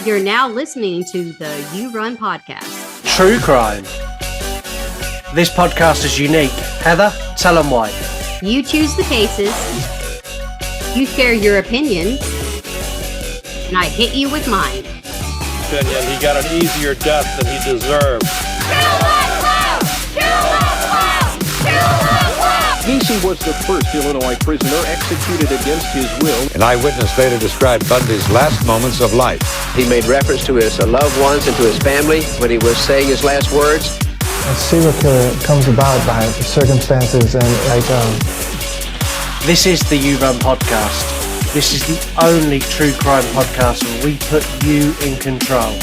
You're now listening to the You Run podcast. True crime. This podcast is unique. Heather, tell them why. You choose the cases, you share your opinion, and I hit you with mine. He got an easier death than he deserved. Gacy was the first Illinois prisoner executed against his will. An eyewitness later described Bundy's last moments of life. He made reference to his loved ones and to his family when he was saying his last words. A serial killer comes about by circumstances and This is the You Run podcast. This is the only true crime podcast where we put you in control.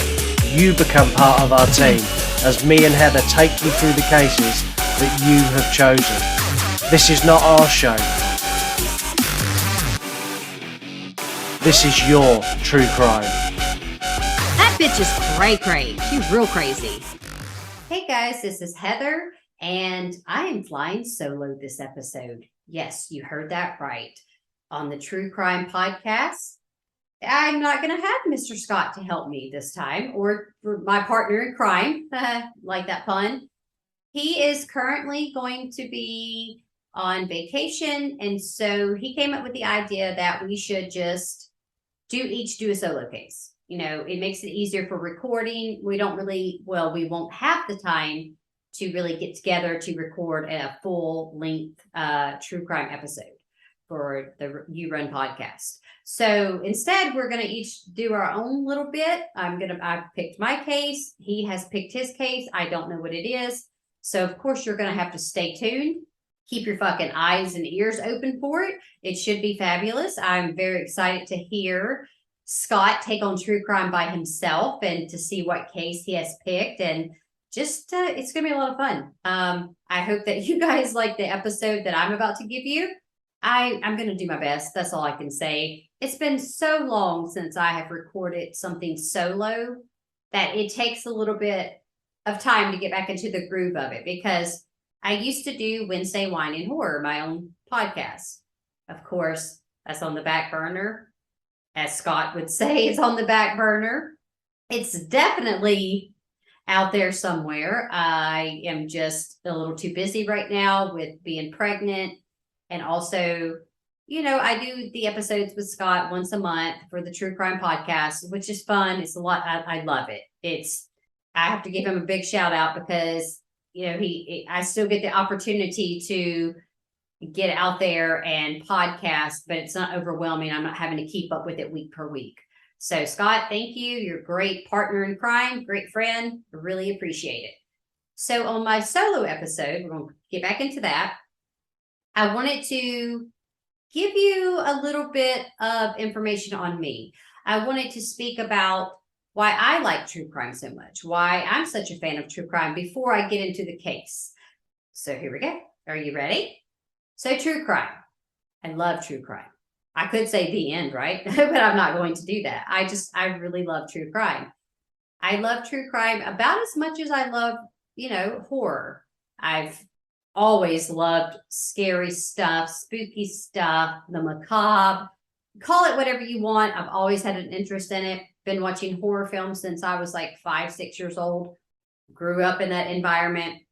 You become part of our team as me and Heather take you through the cases that you have chosen. This is not our show. This is your true crime. That bitch is cray-cray. She's real crazy. Hey guys, this is Heather, and I am flying solo this episode. Yes, you heard that right. On the True Crime Podcast, I'm not going to have Mr. Scott to help me this time, or my partner in crime, like that pun. He is currently going to be on vacation, and so he came up with the idea that we should just do a solo case. You know, it makes it easier for recording. We won't have the time to really get together to record a full-length true crime episode for the You Run podcast. So instead, we're going to each do our own little bit. I've picked my case. He has picked his case. I don't know what it is. So, of course, you're going to have to stay tuned. Keep your fucking eyes and ears open for it. It should be fabulous. I'm very excited to hear Scott take on true crime by himself and to see what case he has picked. And just, it's going to be a lot of fun. I hope that you guys like the episode that I'm about to give you. I'm going to do my best. That's all I can say. It's been so long since I have recorded something solo that it takes a little bit of time to get back into the groove of it, because I used to do Wednesday Wine and Horror, my own podcast. Of course, that's on the back burner. As Scott would say, it's on the back burner. It's definitely out there somewhere. I am just a little too busy right now with being pregnant. And also, you know, I do the episodes with Scott once a month for the True Crime Podcast, which is fun. It's a lot. I love it. I have to give him a big shout out because, you know, I still get the opportunity to get out there and podcast, but it's not overwhelming. I'm not having to keep up with it week per week. So Scott, thank you. You're a great partner in crime, great friend. I really appreciate it. So on my solo episode, we're going to get back into that. I wanted to give you a little bit of information on me. I wanted to speak about why I like true crime so much, why I'm such a fan of true crime before I get into the case. So here we go. Are you ready? So true crime. I love true crime. I could say the end, right? But I'm not going to do that. I really love true crime. I love true crime about as much as I love, you know, horror. I've always loved scary stuff, spooky stuff, the macabre. Call it whatever you want. I've always had an interest in it. Been watching horror films since I was like 5-6 years old. Grew up in that environment.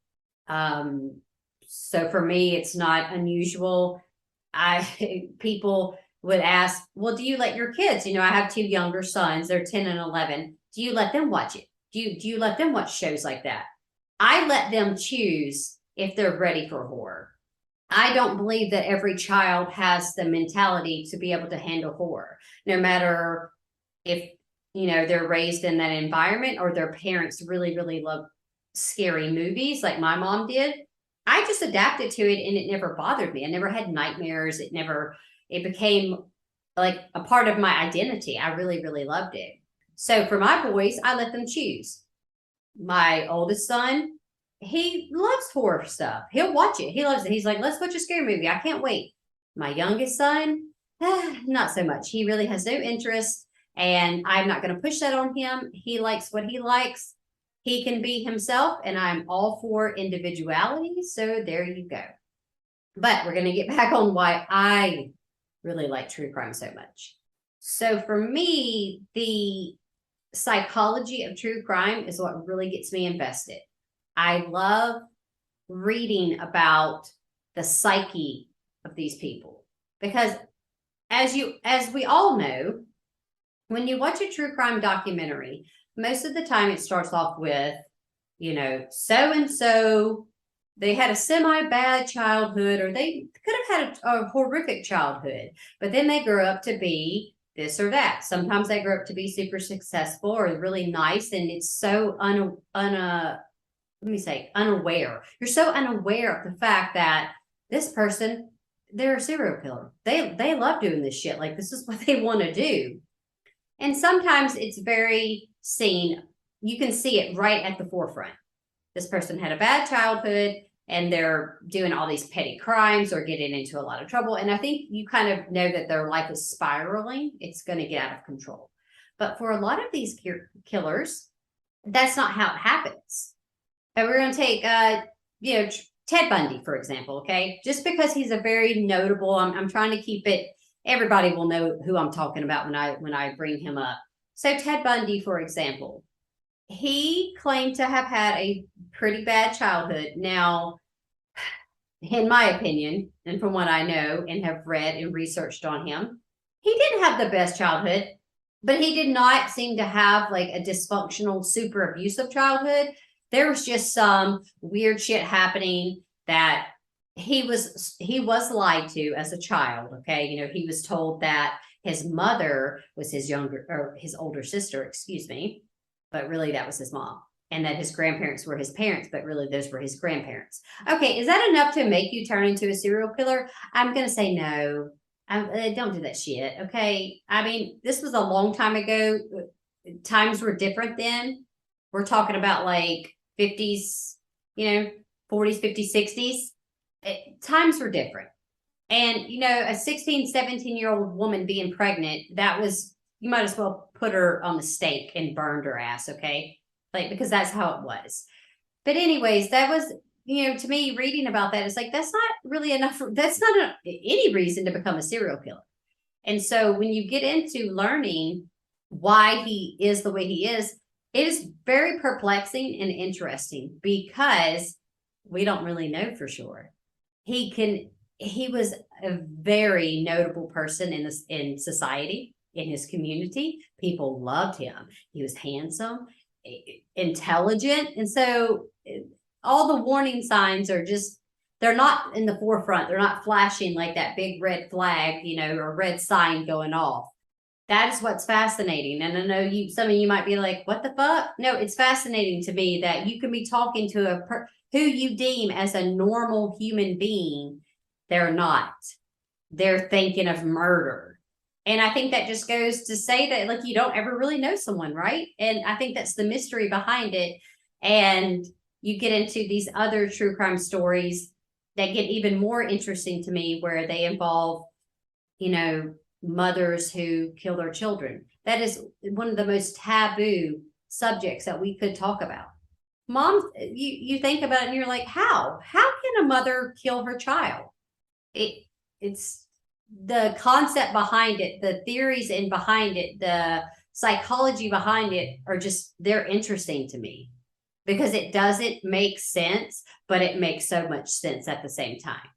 So for me, it's not unusual. People would ask, well, do you let your kids, you know, I have 2 younger sons, they're 10 and 11. Do you let them watch it? Do you let them watch shows like that? I let them choose if they're ready for horror. I don't believe that every child has the mentality to be able to handle horror, no matter if, you know, they're raised in that environment or their parents really, really love scary movies like my mom did. I just adapted to it and it never bothered me. I never had nightmares. It became like a part of my identity. I really, really loved it. So for my boys, I let them choose. My oldest son, he loves horror stuff. He'll watch it. He loves it. He's like, let's watch a scary movie. I can't wait. My youngest son, not so much. He really has no interest, and I'm not going to push that on him. He likes what he likes. He can be himself, and I'm all for individuality. So there you go. But we're going to get back on why I really like true crime so much. So for me, the psychology of true crime is what really gets me invested. I love reading about the psyche of these people because as we all know, when you watch a true crime documentary, most of the time it starts off with, so and so, they had a semi-bad childhood, or they could have had a horrific childhood, but then they grew up to be this or that. Sometimes they grow up to be super successful or really nice, and it's so unaware. You're so unaware of the fact that this person, they're a serial killer. They love doing this shit. Like, this is what they want to do. And sometimes it's very seen. You can see it right at the forefront. This person had a bad childhood and they're doing all these petty crimes or getting into a lot of trouble. And I think you kind of know that their life is spiraling. It's going to get out of control. But for a lot of these killers, that's not how it happens. And we're going to take, Ted Bundy, for example, okay? Just because he's a very notable, I'm trying to keep it, everybody will know who I'm talking about when I bring him up. So Ted Bundy, for example, he claimed to have had a pretty bad childhood. Now, in my opinion, and from what I know and have read and researched on him, he didn't have the best childhood, but he did not seem to have like a dysfunctional, super abusive childhood. There was just some weird shit happening that he was lied to as a child. Okay. He was told that his mother was his older sister, excuse me, but really that was his mom, and that his grandparents were his parents, but really those were his grandparents. Okay. Is that enough to make you turn into a serial killer? I'm going to say no. Don't do that shit. Okay. I mean, this was a long time ago. Times were different then. We're talking about like 50s, 40s, 50s, 60s. Times were different. And, a 16, 17-year-old woman being pregnant, you might as well put her on the stake and burned her ass, okay? Because that's how it was. But anyways, that was, to me, reading about that, it's like, that's not really enough. That's not any reason to become a serial killer. And so when you get into learning why he is the way he is, it is very perplexing and interesting because we don't really know for sure. He was a very notable person in society, in his community. People loved him. He was handsome, intelligent. And so all the warning signs are they're not in the forefront. They're not flashing like that big red flag, or red sign going off. That is what's fascinating. And I know some of you might be like, what the fuck? No, it's fascinating to me that you can be talking to who you deem as a normal human being. They're not. They're thinking of murder. And I think that just goes to say that, you don't ever really know someone, right? And I think that's the mystery behind it. And you get into these other true crime stories that get even more interesting to me, where they involve, mothers who kill their children. That is one of the most taboo subjects that we could talk about. Mom, you think about it and you're like, how can a mother kill her child? It's the concept behind it, the theories behind it, the psychology behind it they're interesting to me because it doesn't make sense, but it makes so much sense at the same time.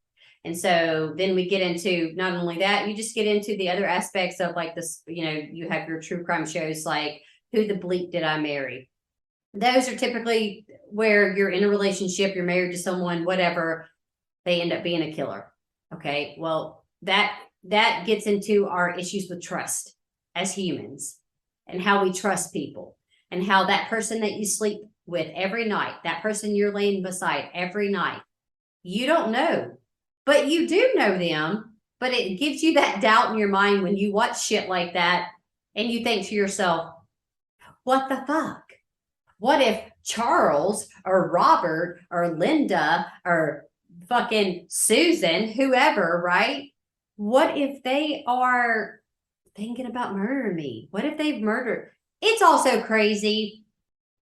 And so then we get into not only that, you just get into the other aspects of like this, you have your true crime shows like Who the Bleep Did I Marry? Those are typically where you're in a relationship, you're married to someone, whatever, they end up being a killer. Okay, well, that gets into our issues with trust as humans and how we trust people and how that person that you sleep with every night, that person you're laying beside every night, you don't know. But you do know them, but it gives you that doubt in your mind when you watch shit like that and you think to yourself, what the fuck? What if Charles or Robert or Linda or fucking Susan, whoever, right? What if they are thinking about murdering me? What if they've murdered? It's also crazy.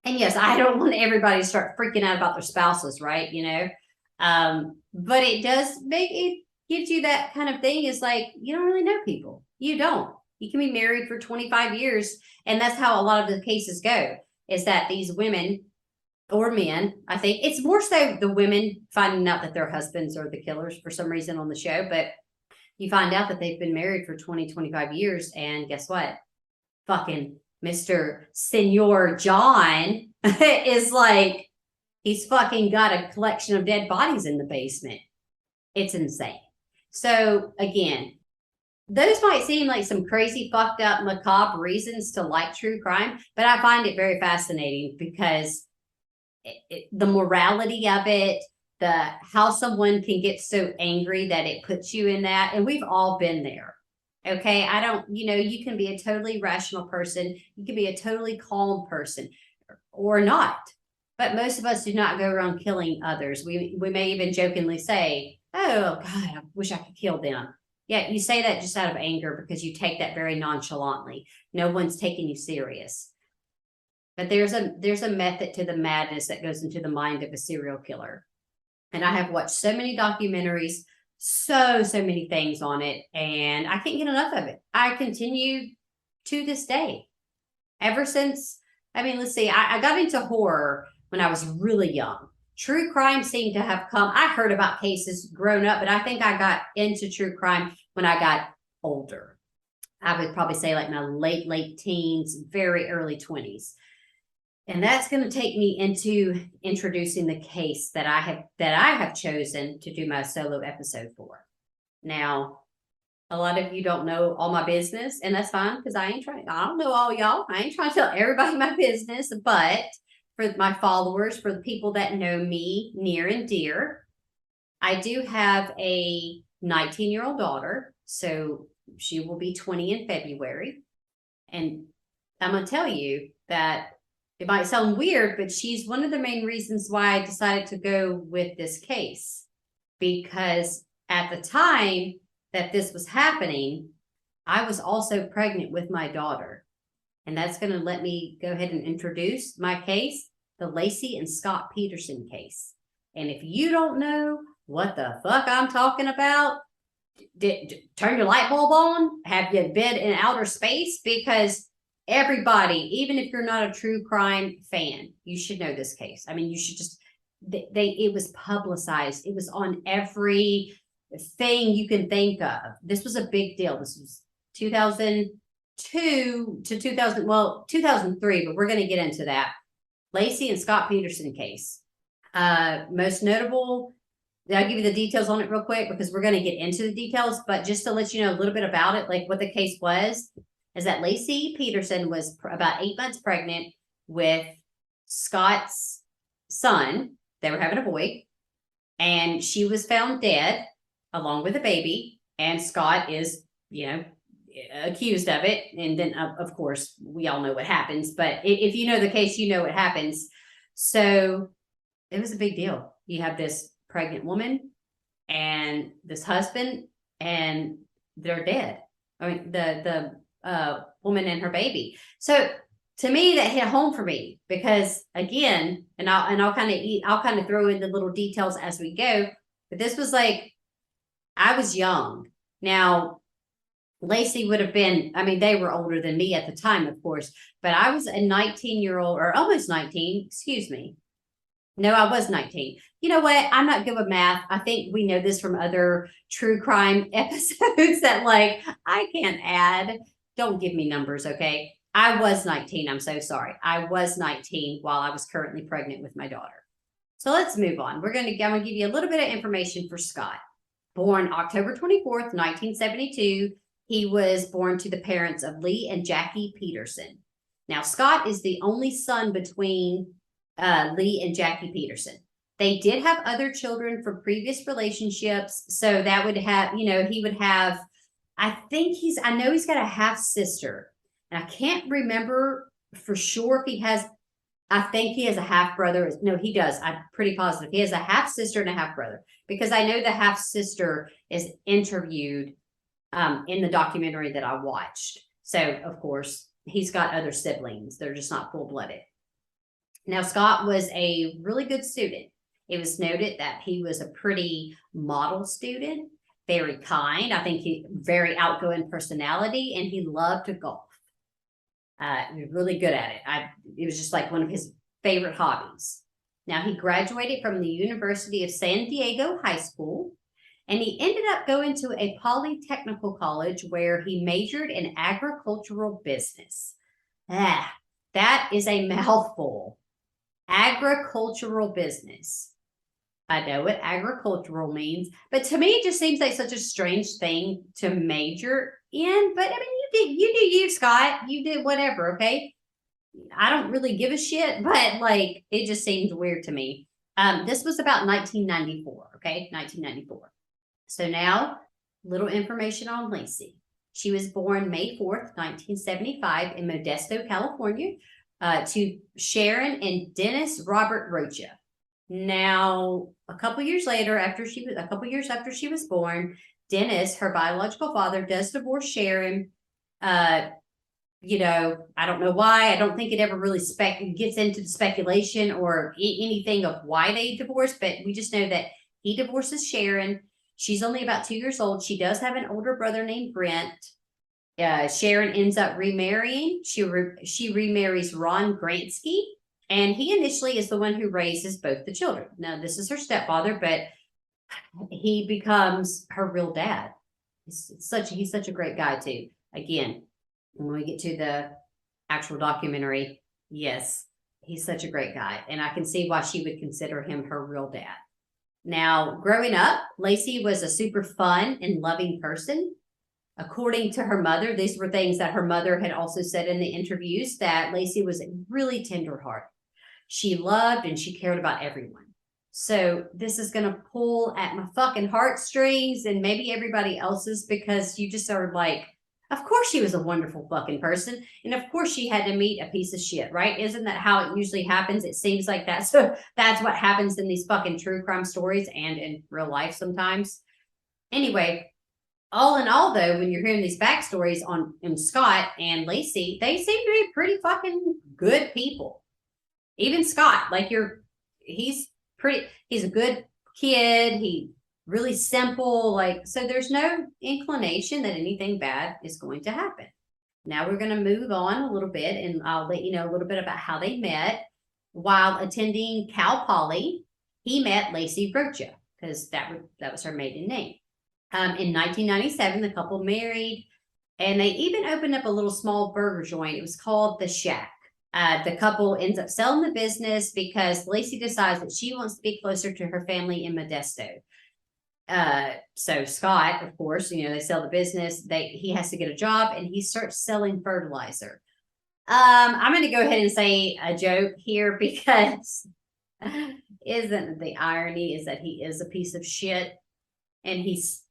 And yes, I don't want everybody to start freaking out about their spouses, right? But it gives you that kind of thing. Is like, you don't really know people. You don't. You can be married for 25 years. And that's how a lot of the cases go, is that these women or men, I think it's more so the women finding out that their husbands are the killers for some reason on the show, but you find out that they've been married for 20, 25 years. And guess what? Fucking Mr. Senor John is like, he's fucking got a collection of dead bodies in the basement. It's insane. So again, those might seem like some crazy, fucked up, macabre reasons to like true crime, but I find it very fascinating because the morality of it, how someone can get so angry that it puts you in that, and we've all been there. Okay, you can be a totally rational person, you can be a totally calm person, or not. But most of us do not go around killing others. We may even jokingly say, "Oh God, I wish I could kill them." Yeah, you say that just out of anger because you take that very nonchalantly. No one's taking you serious. But there's a method to the madness that goes into the mind of a serial killer. And I have watched so many documentaries, so many things on it, and I can't get enough of it. I continue to this day. Ever since, let's see, I got into horror when I was really young. True crime seemed to have come. I heard about cases grown up, but I think I got into true crime when I got older. I would probably say like my late teens, very early 20s. And that's going to take me into introducing the case that I have chosen to do my solo episode for. Now, a lot of you don't know all my business, and that's fine because I don't know all y'all. I ain't trying to tell everybody my business, but for my followers, for the people that know me near and dear, I do have a 19-year-old daughter, so she will be 20 in February. And I'm going to tell you that it might sound weird, but she's one of the main reasons why I decided to go with this case. Because at the time that this was happening, I was also pregnant with my daughter. And that's going to let me go ahead and introduce my case, the Laci and Scott Peterson case. And if you don't know what the fuck I'm talking about, turn your light bulb on. Have you been in outer space? Because everybody, even if you're not a true crime fan, you should know this case. You should just, it was publicized. It was on every thing you can think of. This was a big deal. This was 2002 to 2003, but we're going to get into that. Laci and Scott Peterson case. Most notable, I'll give you the details on it real quick because we're going to get into the details, but just to let you know a little bit about it, like what the case was, is that Laci Peterson was about 8 months pregnant with Scott's son. They were having a boy, and she was found dead along with a baby, and Scott is, accused of it. And then, of course, we all know what happens, but if you know the case, you know what happens. So it was a big deal. You have this pregnant woman and this husband, and they're dead. The woman and her baby. So to me, that hit home for me because, again, and I'll kind of throw in the little details as we go. But this was like, I was young. Now, Laci would have been, they were older than me at the time, of course, but I was a 19-year-old, or almost 19, excuse me. No, I was 19. You know what? I'm not good with math. I think we know this from other true crime episodes that, like, I can't add. Don't give me numbers, okay? I was 19. I'm so sorry. I was 19 while I was currently pregnant with my daughter. So let's move on. I'm going to give you a little bit of information for Scott. Born October 24th, 1972. He was born to the parents of Lee and Jackie Peterson. Now, Scott is the only son between Lee and Jackie Peterson. They did have other children from previous relationships. So that would have, he would have, I know he's got a half sister. And I can't remember for sure if he has, I think he has a half brother. No, he does. I'm pretty positive. He has a half sister and a half brother because I know the half sister is interviewed in the documentary that I watched. So, of course, he's got other siblings. They're just not full-blooded. Now, Scott was a really good student. It was noted that he was a pretty model student, very kind. I think he very outgoing personality, and he loved to golf. He was really good at it. It was just like one of his favorite hobbies. Now, he graduated from the University of San Diego High School, and he ended up going to a polytechnical college where he majored in agricultural business. That is a mouthful. Agricultural business. I know what agricultural means, but to me, it just seems like such a strange thing to major in. But I mean, you do you, Scott. You did whatever, okay? I don't really give a shit, but like, it just seems weird to me. This was about 1994, okay? 1994. So now, little information on Laci. She was born May 4th, 1975 in Modesto, California, to Sharon and Dennis Robert Rocha. Now, a couple years after she was born, Dennis, her biological father, does divorce Sharon. I don't know why. I don't think it ever really gets into the speculation or anything of why they divorced, but we just know that he divorces Sharon. She's only about 2 years old. She does have an older brother named Brent. Sharon ends up remarrying. She remarries Ron Gransky, and he initially is the one who raises both the children. Now, this is her stepfather, but he becomes her real dad. He's such a great guy too. Again, when we get to the actual documentary, yes, he's such a great guy, and I can see why she would consider him her real dad. Now, growing up, Laci was a super fun and loving person. According to her mother, these were things that her mother had also said in the interviews, that Laci was really tenderhearted. She loved and she cared about everyone. So this is going to pull at my fucking heartstrings and maybe everybody else's, because you just are like, of course she was a wonderful fucking person. And of course she had to meet a piece of shit, right? Isn't that how it usually happens? It seems like that. So that's what happens in these fucking true crime stories and in real life sometimes. Anyway, all in all, though, when you're hearing these backstories on Scott and Laci, they seem to be pretty fucking good people. Even Scott, he's a good kid. He really simple, so there's no inclination that anything bad is going to happen. Now we're going to move on a little bit, and I'll let you know a little bit about how they met. While attending Cal Poly, he met Laci Rocha, because that was her maiden name. In 1997, the couple married, and they even opened up a little small burger joint. It was called The Shack. The couple ends up selling the business because Laci decides that she wants to be closer to her family in Modesto. So Scott, of course, they sell the business. He has to get a job, and he starts selling fertilizer. I'm going to go ahead and say a joke here, because isn't the irony is that he is a piece of shit, and he's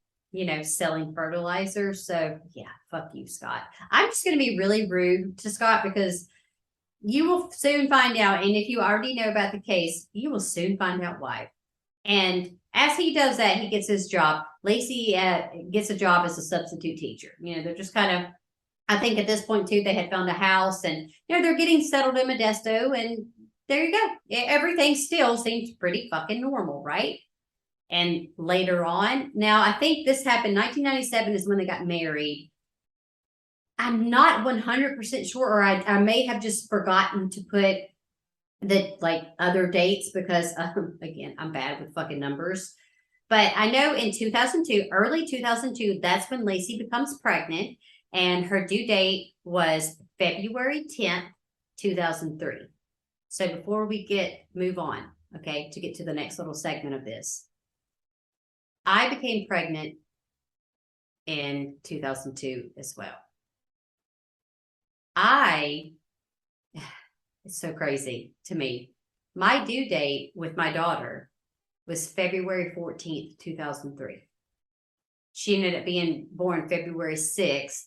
selling fertilizer. So yeah, fuck you, Scott. I'm just going to be really rude to Scott, because you will soon find out. And if you already know about the case, you will soon find out why. And as he does that, he gets his job. Laci gets a job as a substitute teacher. They're just kind of, I think at this point too, they had found a house, and they're getting settled in Modesto, and there you go. Everything still seems pretty fucking normal, right? And later on, now I think this happened, 1997 is when they got married. I'm not 100% sure, or I may have just forgotten to put the other dates, because again, I'm bad with fucking numbers. But I know in 2002, early 2002, that's when Laci becomes pregnant, and her due date was February 10th, 2003. So before we move on, okay, to get to the next little segment of this, I became pregnant in 2002 as well. It's so crazy to me. My due date with my daughter was February 14th, 2003. She ended up being born February 6th,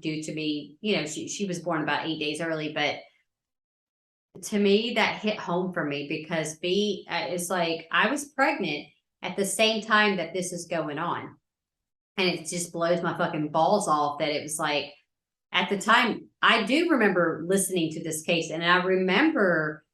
due to me, she was born about 8 days early, but to me, that hit home for me, because it's like I was pregnant at the same time that this is going on. And it just blows my fucking balls off that it was like, at the time, I do remember listening to this case, and I remember,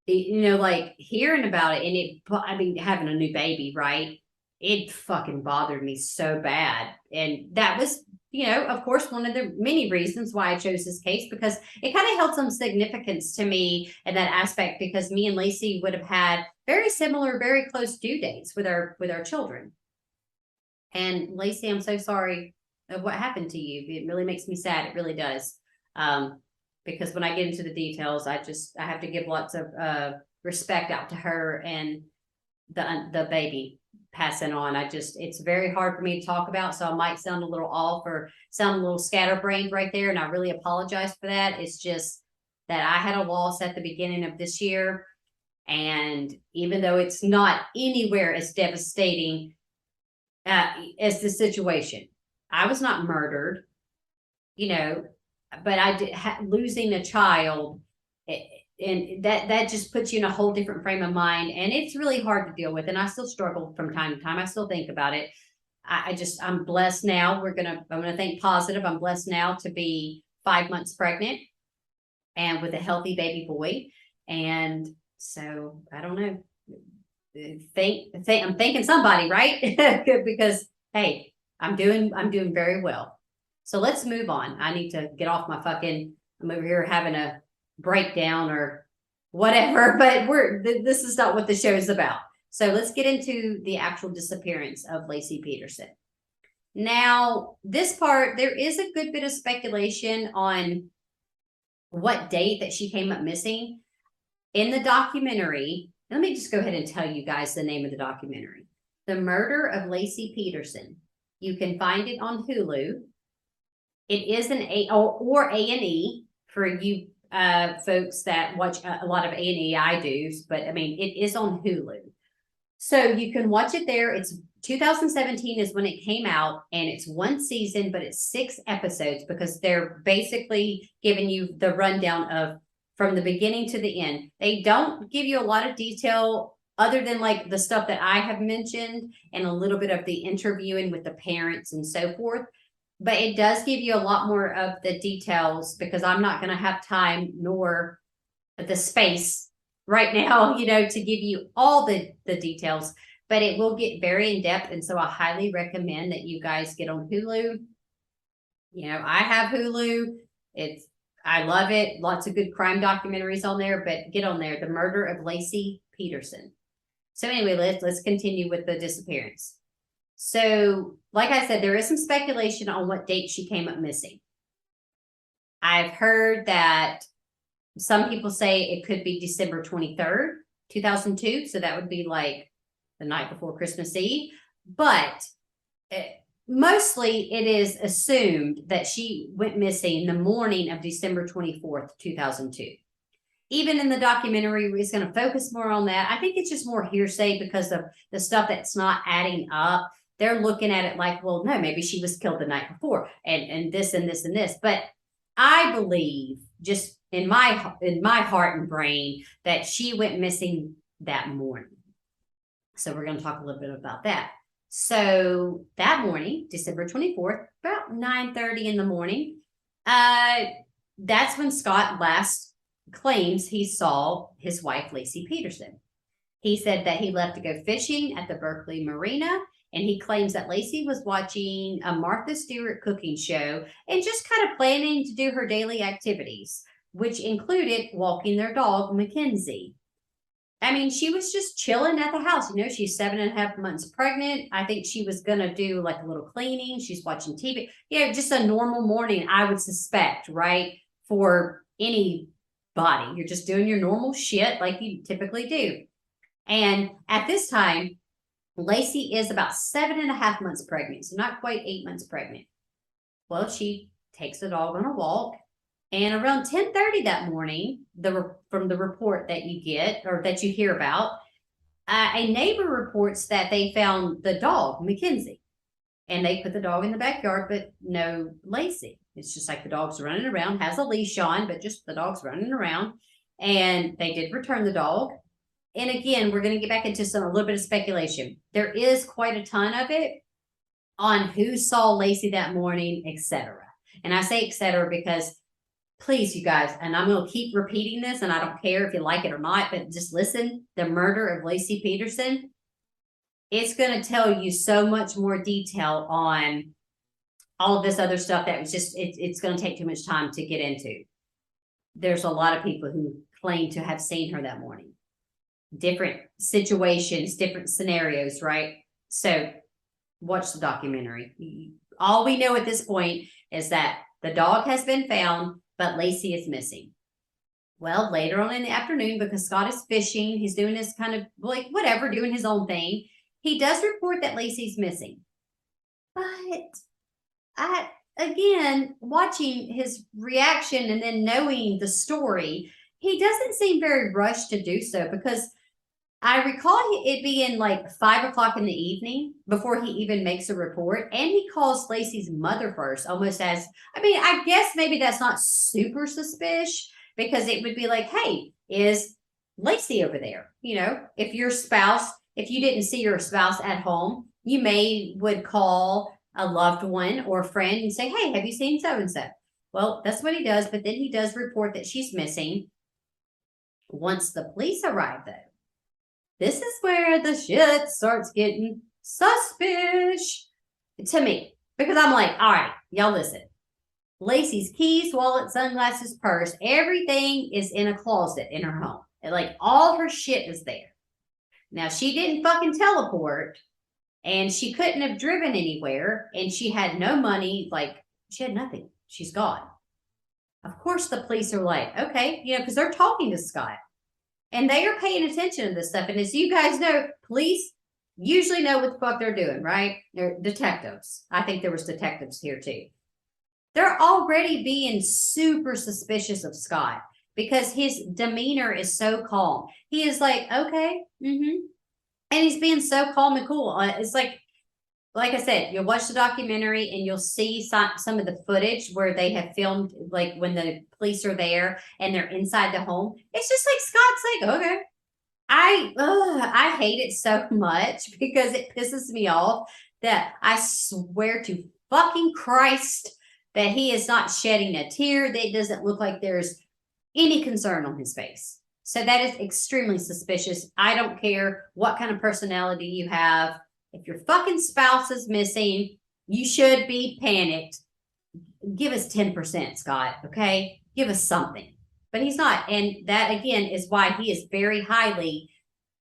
hearing about it, and having a new baby, right? it fucking bothered me so bad. And that was, of course, one of the many reasons why I chose this case, because it kind of held some significance to me in that aspect, because me and Laci would have had very similar, very close due dates with our children. And Laci, I'm so sorry of what happened to you. It really makes me sad. It really does. Because when I get into the details, I have to give lots of respect out to her and the baby passing on. It's very hard for me to talk about, so I might sound a little off or sound a little scatterbrained right there, and I really apologize for that. It's just that I had a loss at the beginning of this year, and even though it's not anywhere as devastating as the situation, I was not murdered, but I did losing a child. And that just puts you in a whole different frame of mind, and it's really hard to deal with. And I still struggle from time to time. I still think about it. I'm blessed now. I'm gonna think positive. I'm blessed now to be 5 months pregnant and with a healthy baby boy. And so I don't know. I'm thanking somebody, right? Because hey, I'm doing very well. So let's move on. I need to get off my I'm over here having a breakdown or whatever, but this is not what the show is about. So let's get into the actual disappearance of Laci Peterson. Now, this part, there is a good bit of speculation on what date that she came up missing. In the documentary, let me just go ahead and tell you guys the name of the documentary. The Murder of Laci Peterson. You can find it on Hulu. It is an or A&E for you folks that watch a lot of A&E. I do, but I mean, it is on Hulu. So you can watch it there. It's 2017 is when it came out, and it's one season, but it's 6 episodes, because they're basically giving you the rundown of from the beginning to the end. They don't give you a lot of detail other than like the stuff that I have mentioned and a little bit of the interviewing with the parents and so forth. But it does give you a lot more of the details, because I'm not going to have time nor the space right now, to give you all the details. But it will get very in depth. And so I highly recommend that you guys get on Hulu. I have Hulu. I love it. Lots of good crime documentaries on there, but get on there. The Murder of Laci Peterson. So anyway, let's continue with the disappearance. So, like I said, there is some speculation on what date she came up missing. I've heard that some people say it could be December 23rd, 2002. So that would be like the night before Christmas Eve. But mostly it is assumed that she went missing the morning of December 24th, 2002. Even in the documentary, it's going to focus more on that. I think it's just more hearsay because of the stuff that's not adding up. They're looking at it like, well, no, maybe she was killed the night before, and this and this and this. But I believe, just in my heart and brain, that she went missing that morning. So we're going to talk a little bit about that. So that morning, December 24th, about 9:30 in the morning, that's when Scott last claims he saw his wife, Laci Peterson. He said that he left to go fishing at the Berkeley Marina, and he claims that Laci was watching a Martha Stewart cooking show and just kind of planning to do her daily activities, which included walking their dog, Mackenzie. I mean, she was just chilling at the house. She's 7.5 months pregnant. I think she was going to do like a little cleaning. She's watching TV. Just a normal morning, I would suspect, right? For anybody. You're just doing your normal shit like you typically do. And at this time, Laci is about 7.5 months pregnant, so not quite 8 months pregnant. Well, she takes the dog on a walk, and around 10:30 that morning, from the report that you get or that you hear about, a neighbor reports that they found the dog, Mackenzie, and they put the dog in the backyard, but no Laci. It's just like the dog's running around, has a leash on, but just the dog's running around, and they did return the dog. And again, we're going to get back into a little bit of speculation. There is quite a ton of it on who saw Laci that morning, etc. And I say etc. because, please, you guys, and I'm going to keep repeating this, and I don't care if you like it or not, but just listen. The Murder of Laci Peterson. it's going to tell you so much more detail on all of this other stuff that was just, it's going to take too much time to get into. There's a lot of people who claim to have seen her that morning. Different situations, different scenarios, right? So watch the documentary. All we know at this point is that the dog has been found, but Laci is missing. Well, later on in the afternoon, because Scott is fishing, he's doing this kind of like whatever, doing his own thing. He does report that Laci's missing. But again, watching his reaction and then knowing the story, he doesn't seem very rushed to do so, because I recall it being like 5 o'clock in the evening before he even makes a report. And he calls Laci's mother first, almost as, I guess maybe that's not super suspicious, because it would be like, hey, is Laci over there? You know, if you didn't see your spouse at home, you would call a loved one or friend and say, hey, have you seen so-and-so? Well, that's what he does. But then he does report that she's missing. Once the police arrive, though, this is where the shit starts getting suspicious to me. Because I'm like, all right, y'all listen. Laci's keys, wallet, sunglasses, purse, everything is in a closet in her home. And like all her shit is there. Now, she didn't fucking teleport, and she couldn't have driven anywhere, and she had no money. Like, she had nothing. She's gone. Of course, the police are like, okay, because they're talking to Scott. And they are paying attention to this stuff. And as you guys know, police usually know what the fuck they're doing, right? They're detectives. I think there was detectives here too. They're already being super suspicious of Scott because his demeanor is so calm. He is like, okay, and he's being so calm and cool. It's like I said, you'll watch the documentary and you'll see some of the footage where they have filmed, like when the police are there and they're inside the home. It's just like Scott's like, okay. I hate it so much because it pisses me off that I swear to fucking Christ that he is not shedding a tear. That doesn't look like there's any concern on his face. So that is extremely suspicious. I don't care what kind of personality you have. If your fucking spouse is missing, you should be panicked. Give us 10%, Scott, okay? Give us something. But he's not. And that, again, is why he is very highly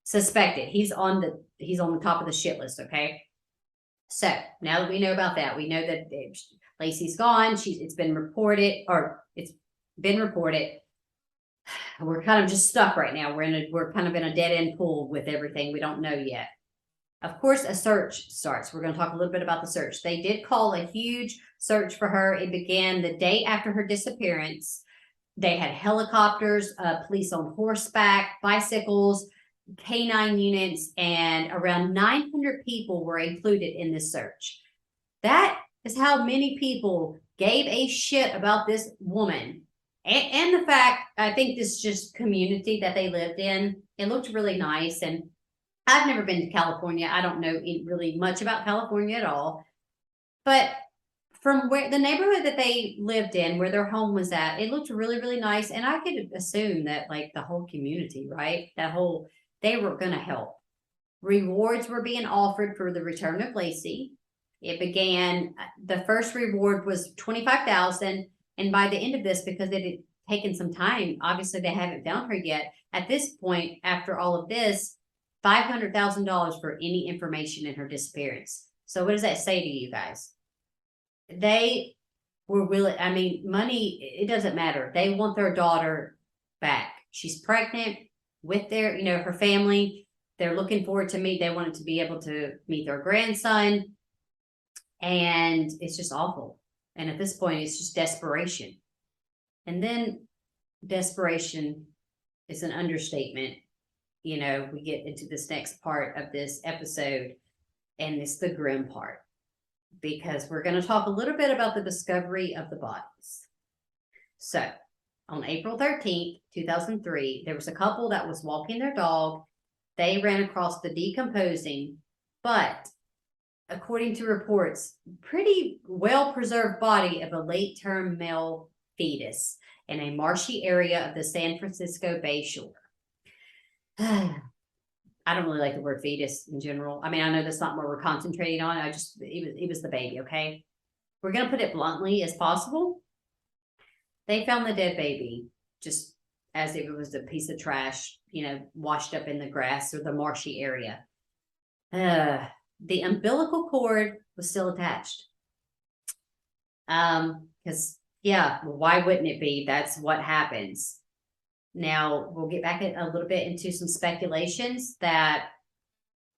suspected. He's on the top of the shit list, okay? So, now that we know about that, we know that Laci's gone. It's been reported. We're kind of just stuck right now. We're kind of in a dead-end pool with everything. We don't know yet. Of course, a search starts. We're going to talk a little bit about the search. They did call a huge search for her. It began the day after her disappearance. They had helicopters, police on horseback, bicycles, canine units, and around 900 people were included in this search. That is how many people gave a shit about this woman. And the fact, I think this just community that they lived in, it looked really nice. And I've never been to California. I don't know really much about California at all. But from where the neighborhood that they lived in, where their home was at, it looked really, really nice. And I could assume that like the whole community, right? They were going to help. Rewards were being offered for the return of Laci. It began, the first reward was $25,000. And by the end of this, because it had taken some time, obviously they haven't found her yet. At this point, after all of this, $500,000 for any information in her disappearance. So what does that say to you guys? They were willing, money, it doesn't matter. They want their daughter back. She's pregnant with her family. They're looking forward to they wanted to be able to meet their grandson. And it's just awful. And at this point, it's just desperation. And then desperation is an understatement. We get into this next part of this episode, and it's the grim part, because we're going to talk a little bit about the discovery of the bodies. So, on April 13th, 2003, there was a couple that was walking their dog. They ran across the decomposing, but according to reports, pretty well-preserved body of a late-term male fetus in a marshy area of the San Francisco Bay Shore. I don't really like the word fetus in general. I mean, I know that's not what we're concentrating on. It was the baby, okay? We're going to put it bluntly as possible. They found the dead baby just as if it was a piece of trash, washed up in the grass or the marshy area. The umbilical cord was still attached. Because, why wouldn't it be? That's what happens. Now, we'll get back a little bit into some speculations that,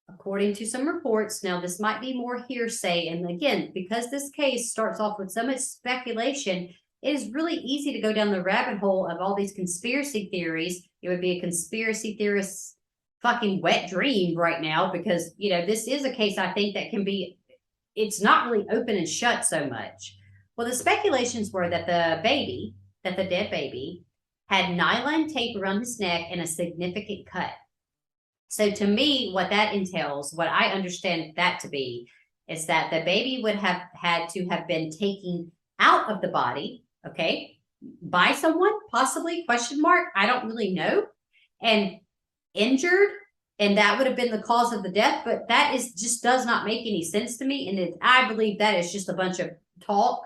according to some reports, now this might be more hearsay. And again, because this case starts off with so much speculation, it is really easy to go down the rabbit hole of all these conspiracy theories. It would be a conspiracy theorist's fucking wet dream right now because, this is a case I think that it's not really open and shut so much. Well, the speculations were that the dead baby, had nylon tape around his neck and a significant cut. So to me, what that entails, what I understand that to be, is that the baby would have had to have been taken out of the body, okay, by someone, possibly, question mark, I don't really know, and injured, and that would have been the cause of the death, but that just does not make any sense to me, and I believe that is just a bunch of talk.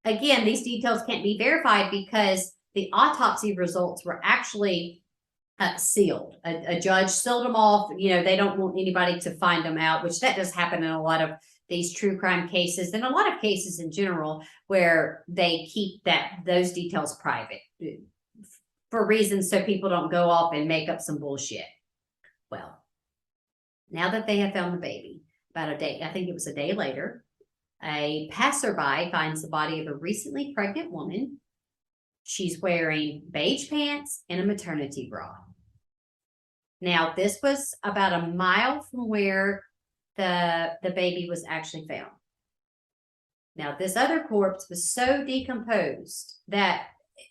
Again, these details can't be verified because the autopsy results were actually sealed. A judge sealed them off. They don't want anybody to find them out, which that does happen in a lot of these true crime cases and a lot of cases in general where they keep those details private for reasons so people don't go off and make up some bullshit. Well, now that they have found the baby, about a day, I think it was a day later, a passerby finds the body of a recently pregnant woman. She's wearing beige pants and a maternity bra. Now, this was about a mile from where the baby was actually found. Now, this other corpse was so decomposed that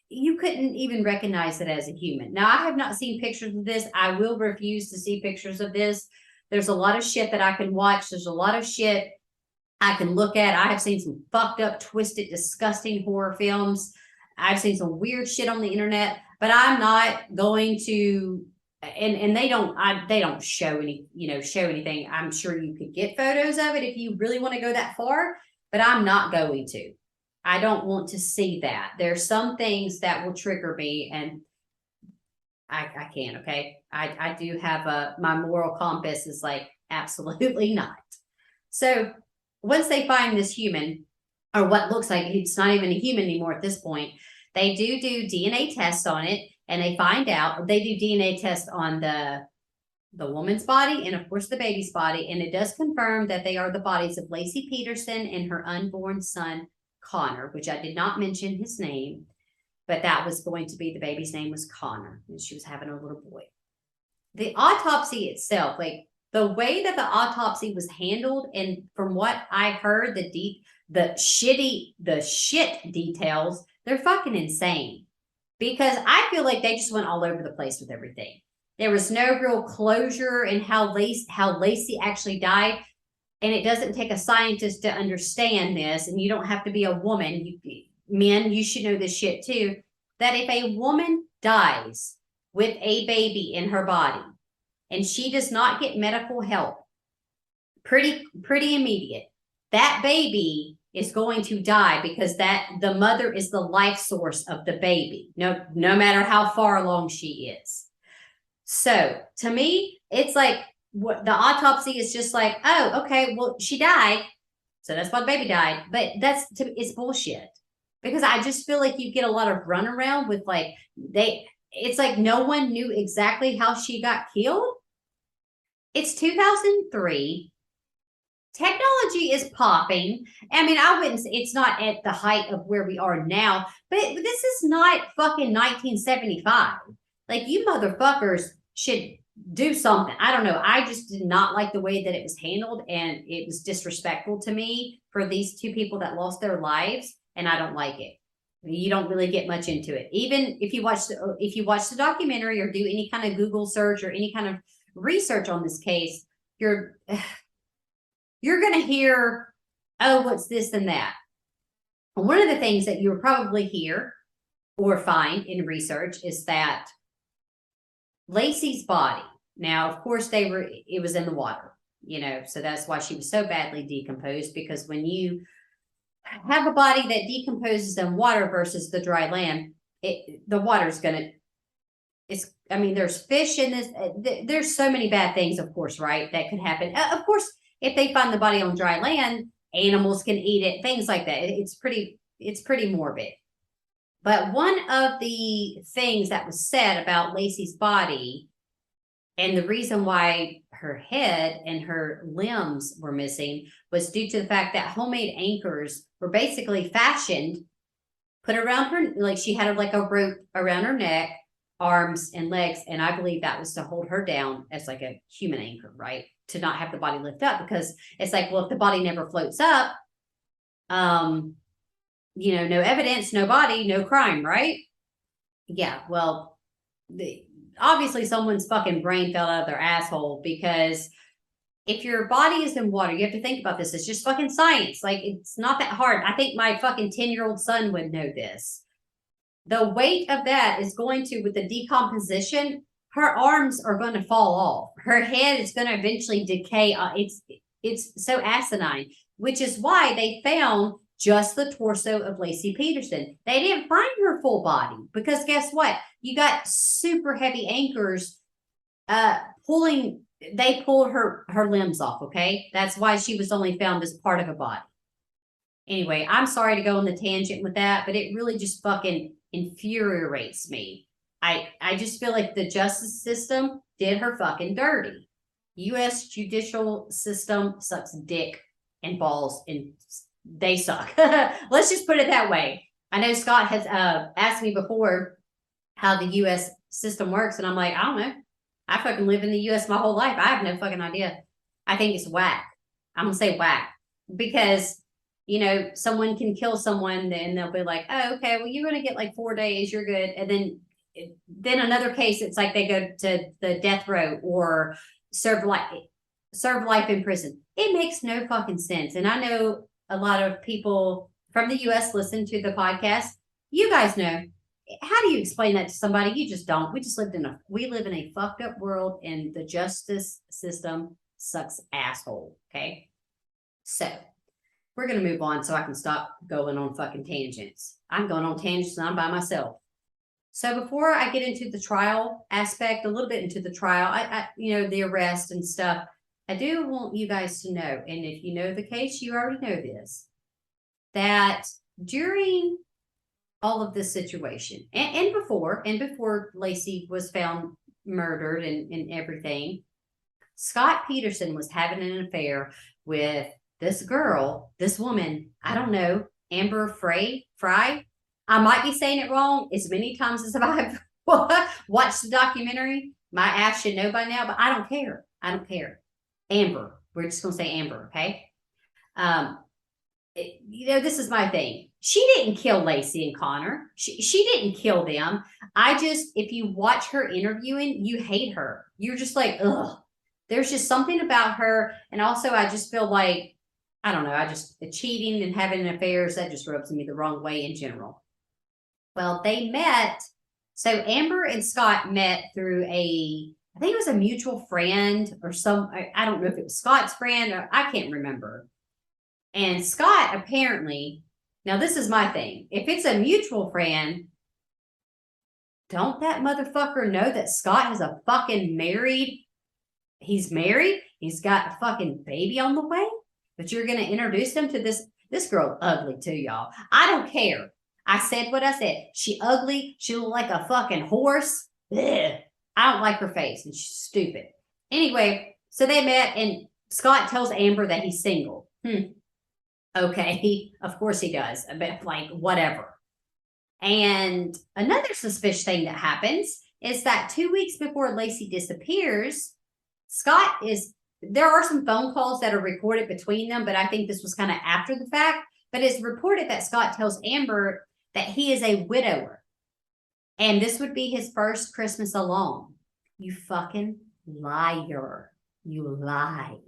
you couldn't even recognize it as a human. Now, I have not seen pictures of this. I will refuse to see pictures of this. There's a lot of shit that I can watch. There's a lot of shit I can look at. I have seen some fucked up, twisted, disgusting horror films. I've seen some weird shit on the internet, but I'm not going to, and they don't show anything. I'm sure you could get photos of it if you really want to go that far, but I'm not going to. I don't want to see that. There's some things that will trigger me, and I can't, okay? I do have my moral compass is like, absolutely not. So once they find this human, or what looks like it's not even a human anymore at this point, they do DNA tests on it, and they find out, they do DNA tests on the woman's body and of course the baby's body, and it does confirm that they are the bodies of Laci Peterson and her unborn son, Connor, which I did not mention his name, but that was going to be, the baby's name was Connor, and she was having a little boy. The autopsy itself, like the way that the autopsy was handled, and from what I heard, the shit details, they're fucking insane. Because I feel like they just went all over the place with everything. There was no real closure in how Laci actually died. And it doesn't take a scientist to understand this, and you don't have to be a woman. Men, you should know this shit too, that if a woman dies with a baby in her body and she does not get medical help, pretty immediate, that baby is going to die, because the mother is the life source of the baby, no matter how far along she is. So to me, it's like, what the autopsy is just like, oh, okay, well, she died, so that's why the baby died. But it's bullshit, because I just feel like you get a lot of runaround with it's like no one knew exactly how she got killed. It's 2003. Technology is popping. I mean, I wouldn't say it's not at the height of where we are now, but this is not fucking 1975. Like, you motherfuckers should do something. I don't know. I just did not like the way that it was handled, and it was disrespectful to me for these two people that lost their lives, and I don't like it. You don't really get much into it. Even if you watch the documentary or do any kind of Google search or any kind of research on this case, you're going to hear, oh, what's this and that. One of the things that you'll probably hear or find in research is that Laci's body, Now, of course, it was in the water, so that's why she was so badly decomposed, because when you have a body that decomposes in water versus the dry land, the water's gonna, there's fish in this. There's so many bad things, of course, right, that could happen. Of course, if they find the body on dry land, animals can eat it, things like that. It's pretty morbid. But one of the things that was said about Laci's body, and the reason why her head and her limbs were missing, was due to the fact that homemade anchors were basically fashioned, put around her, like she had like a rope around her neck, arms and legs, and I believe that was to hold her down as like a human anchor, right? To not have the body lift up, because it's like, well, if the body never floats up, no evidence, no body, no crime, right? Yeah, well, obviously someone's fucking brain fell out of their asshole, because if your body is in water, you have to think about this. It's just fucking science. Like, it's not that hard. I think my fucking 10-year-old son would know this. The weight of that is going to, with the decomposition, her arms are going to fall off. Her head is going to eventually decay. It's so asinine, which is why they found just the torso of Laci Peterson. They didn't find her full body, because guess what? You got super heavy anchors they pulled her limbs off, okay? That's why she was only found as part of a body. Anyway, I'm sorry to go on the tangent with that, but it really just fucking infuriates me. I just feel like the justice system did her fucking dirty. U.S. judicial system sucks dick and balls, and they suck. Let's just put it that way. I know Scott has asked me before how the U.S. system works, and I'm like, I don't know. I fucking live in the U.S. my whole life. I have no fucking idea. I think it's whack. I'm gonna say whack, because someone can kill someone, then they'll be like, oh, okay, well, you're gonna get like 4 days, you're good, and then another case, it's like they go to the death row or serve life in prison. It makes no fucking sense. And I know a lot of people from the U.S. listen to the podcast. You guys know. How do you explain that to somebody? You just don't. We live in a fucked up world, and the justice system sucks asshole. Okay. So we're going to move on so I can stop going on fucking tangents. I'm going on tangents and I'm by myself. So before I get into the trial aspect, a little bit into the trial, I the arrest and stuff, I do want you guys to know, and if you know the case, you already know this, that during all of this situation, and before Laci was found murdered and everything, Scott Peterson was having an affair with this girl, this woman, I don't know, Amber Fry. I might be saying it wrong. As many times as I've watched the documentary, my ass should know by now, but I don't care. Amber. We're just going to say Amber, okay? This is my thing. She didn't kill Laci and Connor. She didn't kill them. If you watch her interviewing, you hate her. You're just like, ugh. There's just something about her. And also, I just feel like, I don't know, cheating and having affairs, that just rubs me the wrong way in general. Well, they met. So Amber and Scott met through I think it was a mutual friend or I don't know if it was Scott's friend, or I can't remember. And Scott apparently, now this is my thing. If it's a mutual friend, don't that motherfucker know that Scott has a fucking he's married, he's got a fucking baby on the way, but you're going to introduce him to this girl ugly too, y'all. I don't care. I said what I said. She ugly. She look like a fucking horse. Ugh. I don't like her face, and she's stupid. Anyway, so they met, and Scott tells Amber that he's single. Okay, of course he does. But like, whatever. And another suspicious thing that happens is that 2 weeks before Laci disappears, there are some phone calls that are recorded between them, but I think this was kind of after the fact. But it's reported that Scott tells Amber that he is a widower. And this would be his first Christmas alone. You fucking liar. You lied.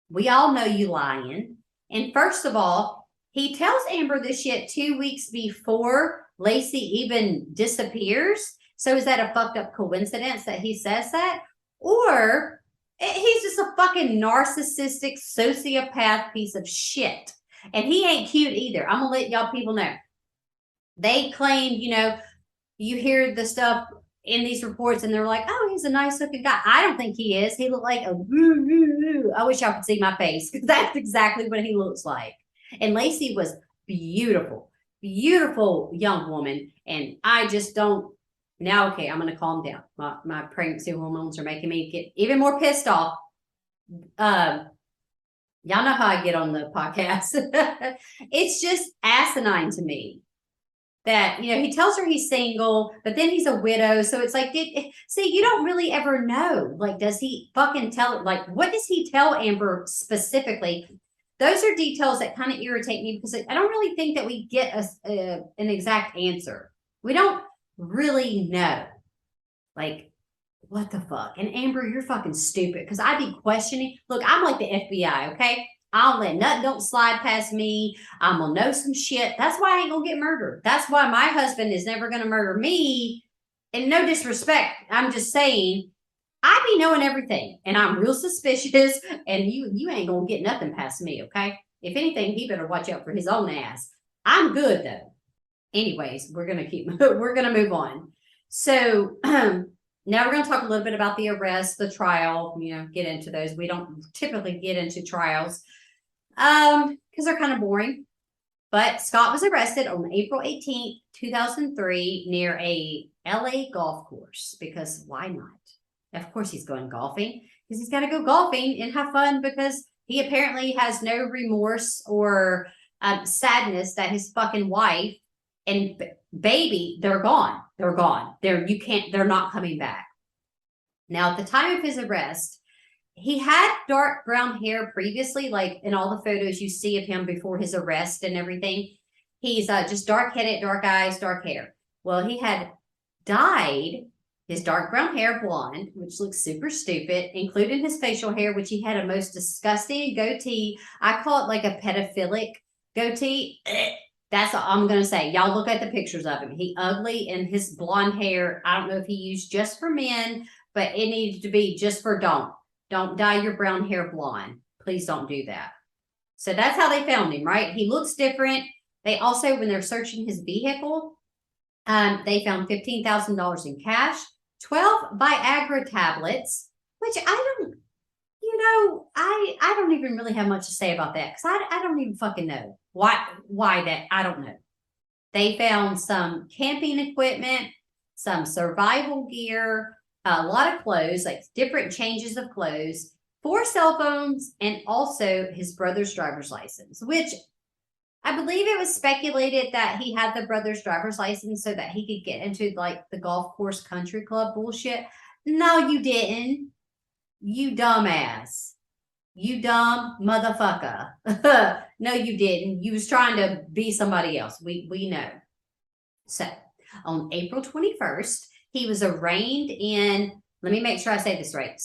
We all know you lying. And first of all, he tells Amber this shit 2 weeks before Laci even disappears. So is that a fucked up coincidence that he says that? or he's just a fucking narcissistic sociopath piece of shit. And he ain't cute either. I'm gonna let y'all people know. They claim, you hear the stuff in these reports and they're like, oh, he's a nice looking guy. I don't think he is. He looked like a I wish y'all could see my face because that's exactly what he looks like. And Laci was beautiful, beautiful young woman. And I just don't now. Okay, I'm going to calm down. My pregnancy hormones are making me get even more pissed off. Y'all know how I get on the podcast. It's just asinine to me that, he tells her he's single, but then he's a widow. So it's like, you don't really ever know. Like, does he fucking tell, like, what does he tell Amber specifically? Those are details that kind of irritate me because I don't really think that we get an exact answer. We don't really know. Like, what the fuck? And Amber, you're fucking stupid because I'd be questioning. Look, I'm like the FBI, okay? I'll let nothing don't slide past me. I'm gonna know some shit. That's why I ain't gonna get murdered. That's why my husband is never gonna murder me. And no disrespect, I'm just saying I be knowing everything, and I'm real suspicious. And you ain't gonna get nothing past me, okay? If anything, he better watch out for his own ass. I'm good though. Anyways, we're gonna move on. So now we're going to talk a little bit about the arrest, the trial, get into those. We don't typically get into trials because they're kind of boring. But Scott was arrested on April 18th, 2003 near a LA golf course because why not? Of course he's going golfing because he's got to go golfing and have fun because he apparently has no remorse or sadness that his fucking wife and baby, they're gone. They're gone. They're not coming back. Now, at the time of his arrest, he had dark brown hair previously, like in all the photos you see of him before his arrest and everything. He's just dark-headed, dark eyes, dark hair. Well, he had dyed his dark brown hair blonde, which looks super stupid, including his facial hair, which he had a most disgusting goatee. I call it like a pedophilic goatee. That's all I'm going to say. Y'all look at the pictures of him. He ugly, and his blonde hair, I don't know if he used just for men, but it needed to be just for don't dye your brown hair blonde. Please don't do that. So that's how they found him, right? He looks different. They also, when they're searching his vehicle, they found $15,000 in cash, 12 Viagra tablets, which I don't even really have much to say about that because I don't even fucking know why that. I don't know. They found some camping equipment, some survival gear, a lot of clothes, like different changes of clothes, 4 cell phones, and also his brother's driver's license, which I believe it was speculated that he had the brother's driver's license so that he could get into like the golf course country club bullshit. No, you didn't. You dumbass. You dumb motherfucker. No, you didn't. You was trying to be somebody else. We know. So on April 21st, he was arraigned in, let me make sure I say this right,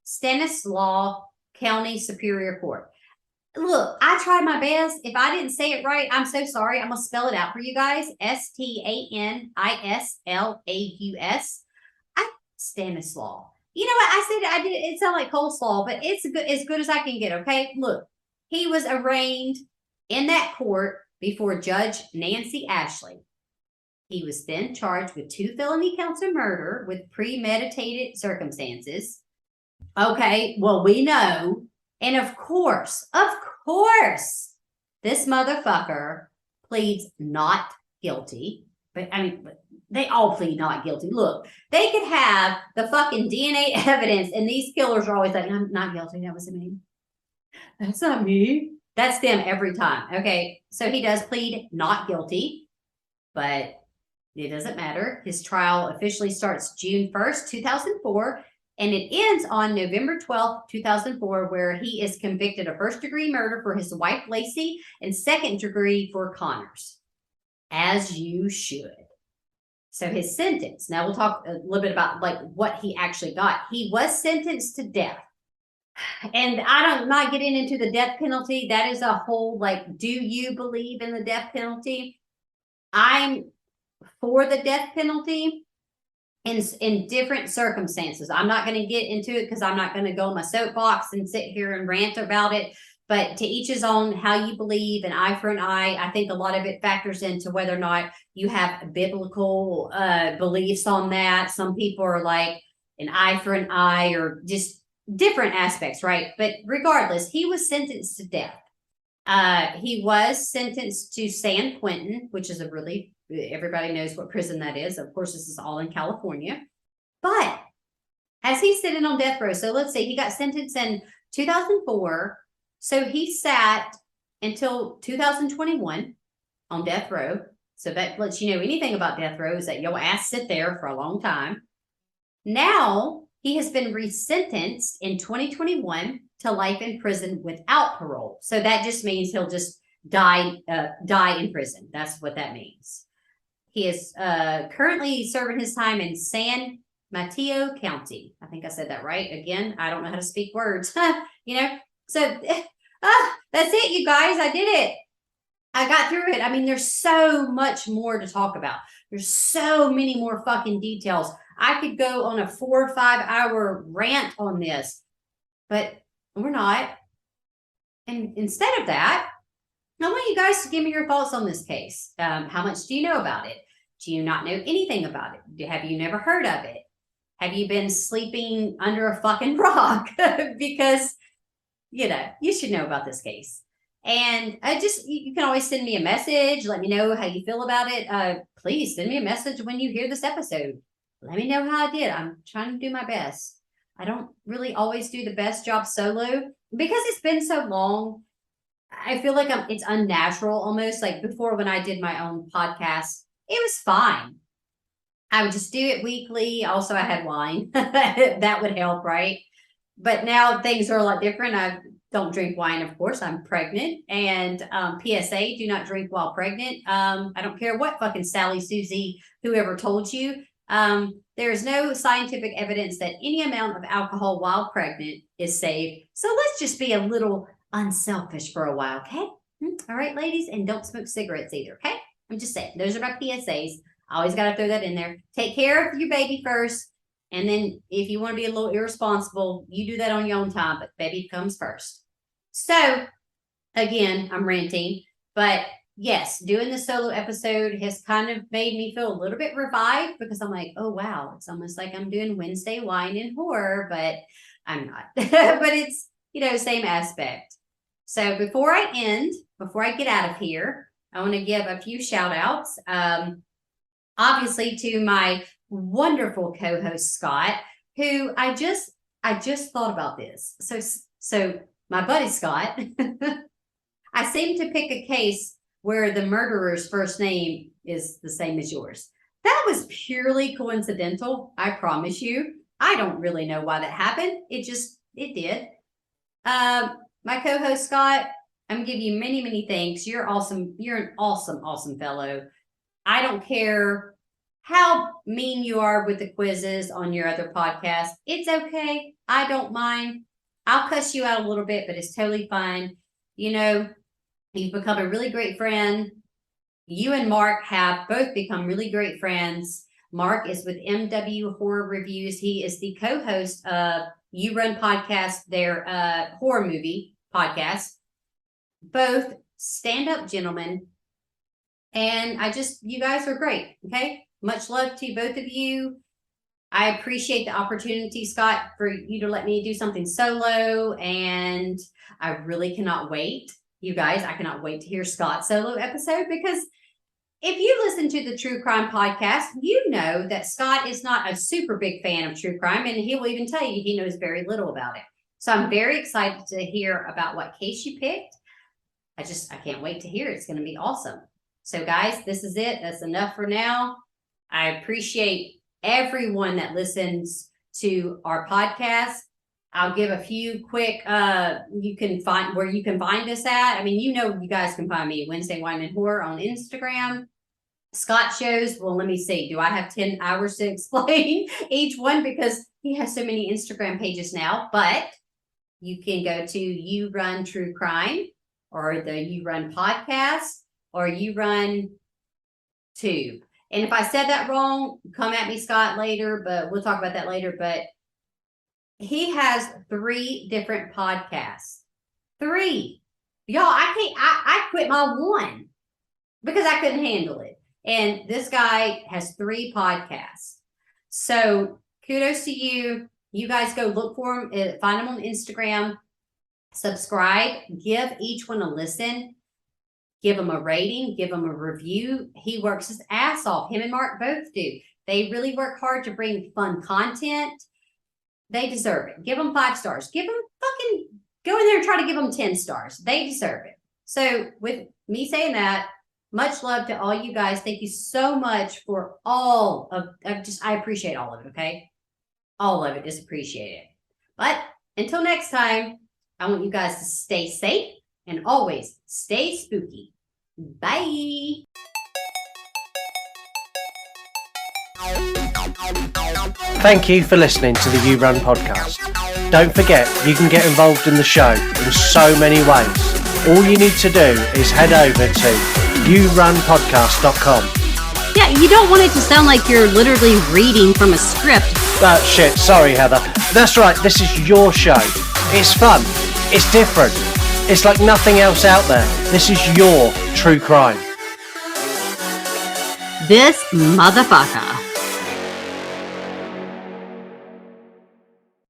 Stanislaus County Superior Court. Look, I tried my best. If I didn't say it right, I'm so sorry. I'm going to spell it out for you guys. Stanislaus. Stanislaus. You know what? I said I did. It sounded like coleslaw, but it's as good as I can get. Okay. Look, he was arraigned in that court before Judge Nancy Ashley. He was then charged with 2 felony counts of murder with premeditated circumstances. Okay. Well, we know. And of course, this motherfucker pleads not guilty. But I mean, they all plead not guilty. Look, they could have the fucking DNA evidence, and these killers are always like, I'm not guilty. That wasn't me. That's not me. That's them every time. Okay, so he does plead not guilty, but it doesn't matter. His trial officially starts June 1st, 2004, and it ends on November 12th, 2004, where he is convicted of first-degree murder for his wife, Laci, and second-degree for Connors, as you should. So his sentence, now we'll talk a little bit about like what he actually got. He was sentenced to death. And I'm not getting into the death penalty. That is a whole, like, do you believe in the death penalty? I'm for the death penalty. in different circumstances. I'm not going to get into it because I'm not going to go on my soapbox and sit here and rant about it. But to each his own, how you believe, an eye for an eye. I think a lot of it factors into whether or not you have biblical beliefs on that. Some people are like an eye for an eye, or just different aspects, right? But regardless, he was sentenced to death. He was sentenced to San Quentin, which is everybody knows what prison that is. Of course, this is all in California. But as he's sitting on death row, so let's say he got sentenced in 2004. So he sat until 2021 on death row. So that lets you know anything about death row is that your ass sit there for a long time. Now he has been resentenced in 2021 to life in prison without parole. So that just means he'll just die in prison. That's what that means. He is currently serving his time in San Mateo County. I think I said that right. Again, I don't know how to speak words. So that's it, you guys. I did it. I got through it. I mean, there's so much more to talk about. There's so many more fucking details. I could go on a 4 or 5 hour rant on this, but we're not. And instead of that, I want you guys to give me your thoughts on this case. How much do you know about it? Do you not know anything about it? Have you never heard of it? Have you been sleeping under a fucking rock? Because, you should know about this case. And you can always send me a message. Let me know how you feel about it. Please send me a message when you hear this episode. Let me know how I did. I'm trying to do my best. I don't really always do the best job solo because it's been so long. I feel like it's unnatural almost. Like before, when I did my own podcast, it was fine. I would just do it weekly. Also, I had wine. That would help, right? But now things are a lot different. I don't drink wine, of course. I'm pregnant. And PSA, do not drink while pregnant. I don't care what fucking Sally, Susie, whoever told you. There is no scientific evidence that any amount of alcohol while pregnant is safe. So let's just be a little unselfish for a while, okay? All right, ladies, and don't smoke cigarettes either, okay? I'm just saying, those are my PSAs. I always got to throw that in there. Take care of your baby first, and then if you want to be a little irresponsible, you do that on your own time, but baby comes first. So, again, I'm ranting, but yes, doing the solo episode has kind of made me feel a little bit revived because I'm like, oh, wow, it's almost like I'm doing Wednesday wine and horror, but I'm not. But it's, same aspect. So before I get out of here, I want to give a few shout outs. Obviously to my wonderful co-host, Scott, who I just thought about this. So my buddy, Scott, I seem to pick a case where the murderer's first name is the same as yours. That was purely coincidental. I promise you. I don't really know why that happened. It did. My co-host, Scott, I'm going to give you many, many thanks. You're awesome. You're an awesome, awesome fellow. I don't care how mean you are with the quizzes on your other podcast. It's okay. I don't mind. I'll cuss you out a little bit, but it's totally fine. You've become a really great friend. You and Mark have both become really great friends. Mark is with MW Horror Reviews. He is the co-host of You Run Podcast, their horror movie podcast. Both stand-up gentlemen. And you guys are great, okay? Much love to both of you. I appreciate the opportunity, Scott, for you to let me do something solo. And I really cannot wait. You guys, I cannot wait to hear Scott's solo episode because if you listen to the True Crime podcast, you know that Scott is not a super big fan of true crime, and he will even tell you he knows very little about it. So I'm very excited to hear about what case you picked. I can't wait to hear it. It's going to be awesome. So guys, this is it. That's enough for now. I appreciate everyone that listens to our podcast. I'll give a few quick, you can find us at. I mean, you guys can find me Wednesday Wine and Horror on Instagram. Scott shows, well, let me see. Do I have 10 hours to explain each one? Because he has so many Instagram pages now, but you can go to You Run True Crime or the You Run Podcast or You Run Tube. And if I said that wrong, come at me, Scott, later, but we'll talk about that later. But he has 3 different podcasts. 3. Y'all, I quit my one because I couldn't handle it. And this guy has 3 podcasts. So kudos to you. You guys go look for him, find him on Instagram, subscribe, give each one a listen. Give him a rating, give him a review. He works his ass off. Him and Mark both do. They really work hard to bring fun content. They deserve it. Give them 5 stars. Give them fucking, go in there and try to give them 10 stars. They deserve it. So with me saying that, much love to all you guys. Thank you so much for all of, I appreciate all of it, okay? All of it, just appreciate it. But until next time, I want you guys to stay safe and always stay spooky. Bye. Thank you for listening to the You Run podcast. Don't forget, you can get involved in the show in so many ways. All you need to do is head over to yourunpodcast.com. Yeah, you don't want it to sound like you're literally reading from a script. Shit, sorry Heather. That's right, this is your show. It's fun. It's different. It's like nothing else out there. This is your true crime. This motherfucker.